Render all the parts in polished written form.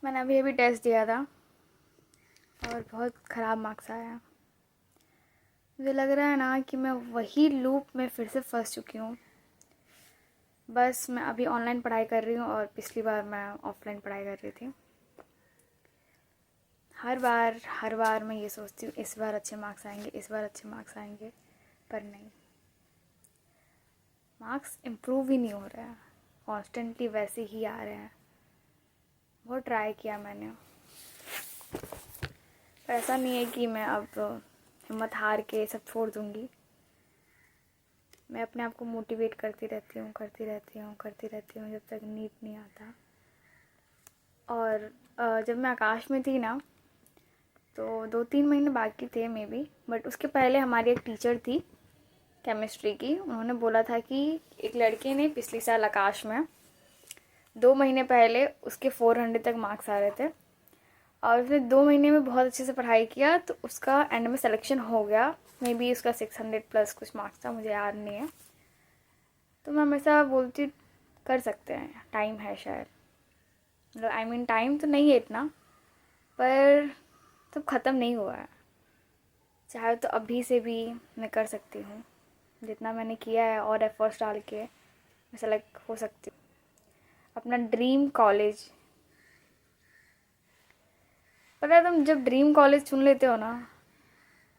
मैंने अभी अभी टेस्ट दिया था और बहुत ख़राब मार्क्स आया। मुझे लग रहा है ना कि मैं वही लूप में फिर से फंस चुकी हूँ। बस मैं अभी ऑनलाइन पढ़ाई कर रही हूँ और पिछली बार मैं ऑफलाइन पढ़ाई कर रही थी। हर बार मैं ये सोचती हूँ इस बार अच्छे मार्क्स आएंगे, इस बार अच्छे मार्क्स आएंगे, पर नहीं, मार्क्स इम्प्रूव ही नहीं हो रहा है, कॉन्स्टेंटली वैसे ही आ रहे हैं। बहुत ट्राई किया मैंने, पर ऐसा नहीं है कि मैं अब हिम्मत हार के सब छोड़ दूँगी। मैं अपने आप को मोटिवेट करती रहती हूँ जब तक नीट नहीं आता। और जब मैं आकाश में थी ना, तो 2-3 महीने बाकी थे मे बी, बट उसके पहले हमारी एक टीचर थी केमिस्ट्री की। उन्होंने बोला था कि एक लड़के ने पिछले साल आकाश में 2 महीने पहले उसके 400 तक मार्क्स आ रहे थे और उसने 2 महीने में बहुत अच्छे से पढ़ाई किया, तो उसका एंड में सिलेक्शन हो गया। मे बी उसका 600 प्लस कुछ मार्क्स था, मुझे याद नहीं है। तो मैं हमेशा बोलती कर सकते हैं, टाइम है शायद, मतलब आई मीन टाइम तो नहीं है इतना, पर सब ख़त्म नहीं हुआ है। चाहे तो अभी से भी मैं कर सकती हूँ, जितना मैंने किया है और एफर्ट्स डाल के मैं सेलेक्ट हो सकती हूँ। अपना ड्रीम कॉलेज, पता है तुम जब ड्रीम कॉलेज चुन लेते हो ना,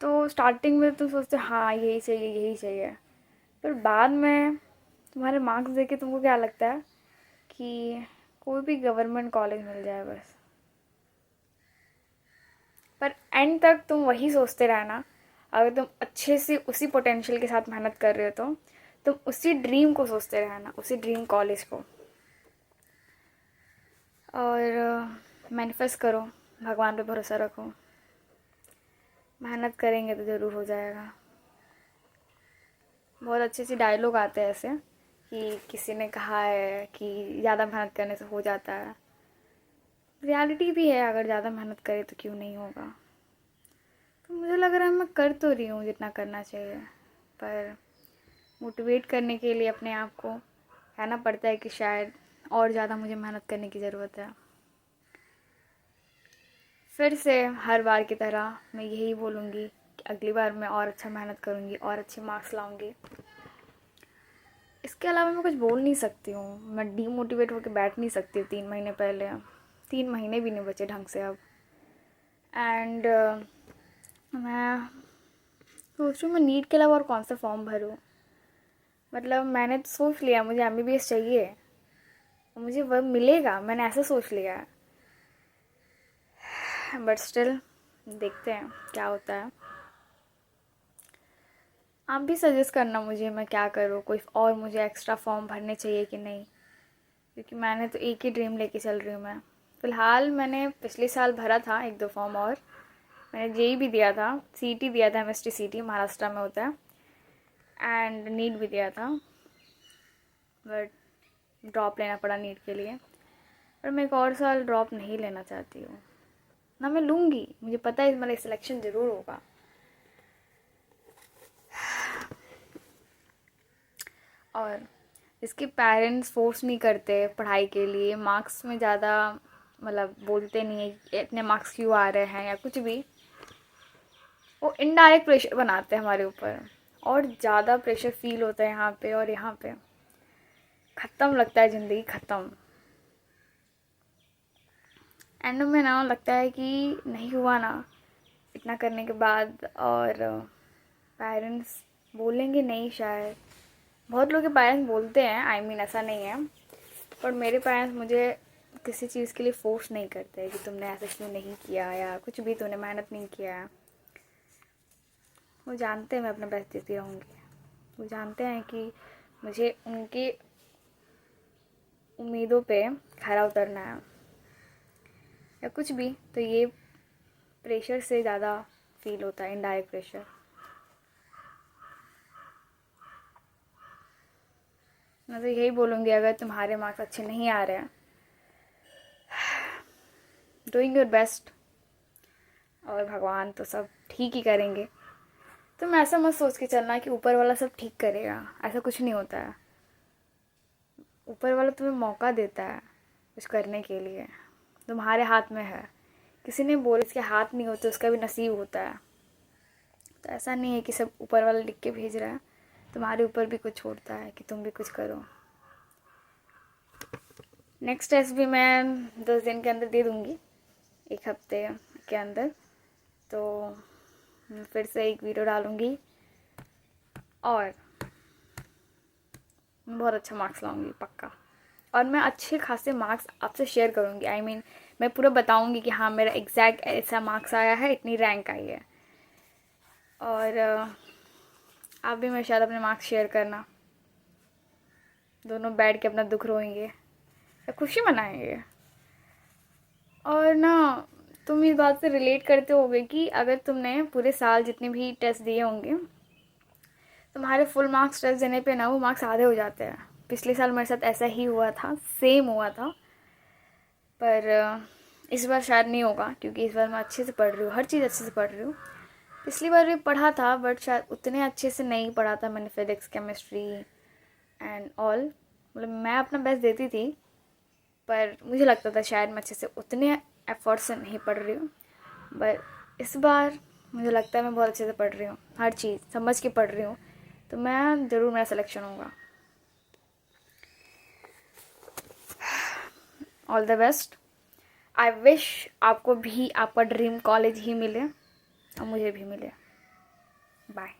तो स्टार्टिंग में तुम सोचते हो हाँ यही चाहिए यही चाहिए, फिर बाद में तुम्हारे मार्क्स देख के तुमको क्या लगता है कि कोई भी गवर्नमेंट कॉलेज मिल जाए बस। पर एंड तक तुम वही सोचते रहना, अगर तुम अच्छे से उसी पोटेंशियल के साथ मेहनत कर रहे हो तो तुम उसी ड्रीम को सोचते रहना, उसी ड्रीम कॉलेज को, और मैनिफेस्ट करो, भगवान पे भरोसा रखो, मेहनत करेंगे तो ज़रूर हो जाएगा। बहुत अच्छे से डायलॉग आते हैं ऐसे कि किसी ने कहा है कि ज़्यादा मेहनत करने से हो जाता है। रियलिटी भी है, अगर ज़्यादा मेहनत करे तो क्यों नहीं होगा। तो मुझे लग रहा है मैं कर तो रही हूँ जितना करना चाहिए, पर मोटिवेट करने के लिए अपने आप को कहना पड़ता है कि शायद और ज़्यादा मुझे मेहनत करने की ज़रूरत है। फिर से हर बार की तरह मैं यही बोलूँगी कि अगली बार मैं और अच्छा मेहनत करूँगी और अच्छे मार्क्स लाऊँगी। इसके अलावा मैं कुछ बोल नहीं सकती हूँ, मैं डीमोटिवेट होकर बैठ नहीं सकती 3 महीने पहले। 3 महीने भी नहीं बचे ढंग से अब। एंड मैं सोच रही हूँ मैं नीट के अलावा और कौन सा फॉर्म भरूँ। मतलब मैंने तो सोच लिया मुझे एमबीबीएस चाहिए, मुझे वह मिलेगा, मैंने ऐसा सोच लिया है, बट स्टिल देखते हैं क्या होता है। आप भी सजेस्ट करना मुझे मैं क्या करूँ, कोई और मुझे एक्स्ट्रा फॉर्म भरने चाहिए कि नहीं, क्योंकि मैंने तो एक ही ड्रीम लेके चल रही हूँ मैं। फ़िलहाल मैंने पिछले साल भरा था 1-2 फॉर्म, और मैंने जेई भी दिया था, सीईटी दिया था, एमएसटी सीईटी महाराष्ट्र में होता है, एंड नीट भी दिया था, बट ड्रॉप लेना पड़ा नीट के लिए। पर मैं एक और साल ड्रॉप नहीं लेना चाहती हूँ ना, मैं लूँगी, मुझे पता है मेरा सिलेक्शन ज़रूर होगा। और जिसके पेरेंट्स फोर्स नहीं करते पढ़ाई के लिए, मार्क्स में ज़्यादा मतलब बोलते नहीं है कि इतने मार्क्स क्यों आ रहे हैं या कुछ भी, वो इनडायरेक्ट प्रेशर बनाते हैं हमारे ऊपर, और ज़्यादा प्रेशर फील होता है यहाँ पे, और यहाँ पे ख़त्म लगता है ज़िंदगी, ख़त्म। एंड में ना लगता है कि नहीं हुआ ना इतना करने के बाद, और पेरेंट्स बोलेंगे नहीं शायद। बहुत लोग के पेरेंट्स बोलते हैं, आई मीन ऐसा नहीं है, पर मेरे पेरेंट्स मुझे किसी चीज़ के लिए फोर्स नहीं करते कि तुमने ऐसा क्यों नहीं किया या कुछ भी, तुमने मेहनत नहीं किया है। वो जानते हैं मैं अपना बेस्ट देती रहूँगी, वो जानते हैं कि मुझे उनकी उम्मीदों पे खरा उतरना है या कुछ भी, तो ये प्रेशर से ज़्यादा फील होता है, इनडायरेक्ट प्रेशर। मैं तो यही बोलूँगी, अगर तुम्हारे मार्क्स अच्छे नहीं आ रहे हैं, डूइंग योर बेस्ट, और भगवान तो सब ठीक ही करेंगे। तुम ऐसा मत सोच के चलना कि ऊपर वाला सब ठीक करेगा, ऐसा कुछ नहीं होता है। ऊपर वाला तुम्हें मौका देता है कुछ करने के लिए, तुम्हारे हाथ में है। किसी ने बोला इसके हाथ नहीं होते, उसका भी नसीब होता है। तो ऐसा नहीं है कि सब ऊपर वाला लिख के भेज रहा है, तुम्हारे ऊपर भी कुछ छोड़ता है कि तुम भी कुछ करो। नेक्स्ट टेस्ट भी मैं 10 दिन के अंदर दे दूँगी, 1 हफ्ते के अंदर। तो मैं फिर से एक वीडियो डालूँगी और बहुत अच्छा मार्क्स लाऊंगी पक्का। और मैं अच्छे खासे मार्क्स आपसे शेयर करूँगी। I mean, मैं पूरा बताऊँगी कि हाँ मेरा एग्जैक्ट ऐसा मार्क्स आया है, इतनी रैंक आई है। और आप भी मेरे साथ अपने मार्क्स शेयर करना, दोनों बैठ के अपना दुख रोएंगे या खुशी मनाएंगे। और ना तुम इस बात से रिलेट करते होगे कि अगर तुमने पूरे साल जितने भी टेस्ट दिए होंगे, तुम्हारे फुल मार्क्स टेस्ट देने पे ना वो मार्क्स आधे हो जाते हैं। पिछले साल मेरे साथ ऐसा ही हुआ था, सेम हुआ था। पर इस बार शायद नहीं होगा, क्योंकि इस बार मैं अच्छे से पढ़ रही हूँ, हर चीज़ अच्छे से पढ़ रही हूँ। पिछली बार भी पढ़ा था बट शायद उतने अच्छे से नहीं पढ़ा था मैंने, फिजिक्स केमिस्ट्री एंड ऑल। मतलब मैं अपना बेस्ट देती थी, पर मुझे लगता था शायद मैं अच्छे से उतने एफर्ट से नहीं पढ़ रही हूँ। बट इस बार मुझे लगता है मैं बहुत अच्छे से पढ़ रही हूँ, हर चीज़ समझ के पढ़ रही हूँ। तो मैं ज़रूर, मेरा सिलेक्शन होगा। All the best. I wish आपको भी आपका ड्रीम कॉलेज ही मिले और मुझे भी मिले। बाय।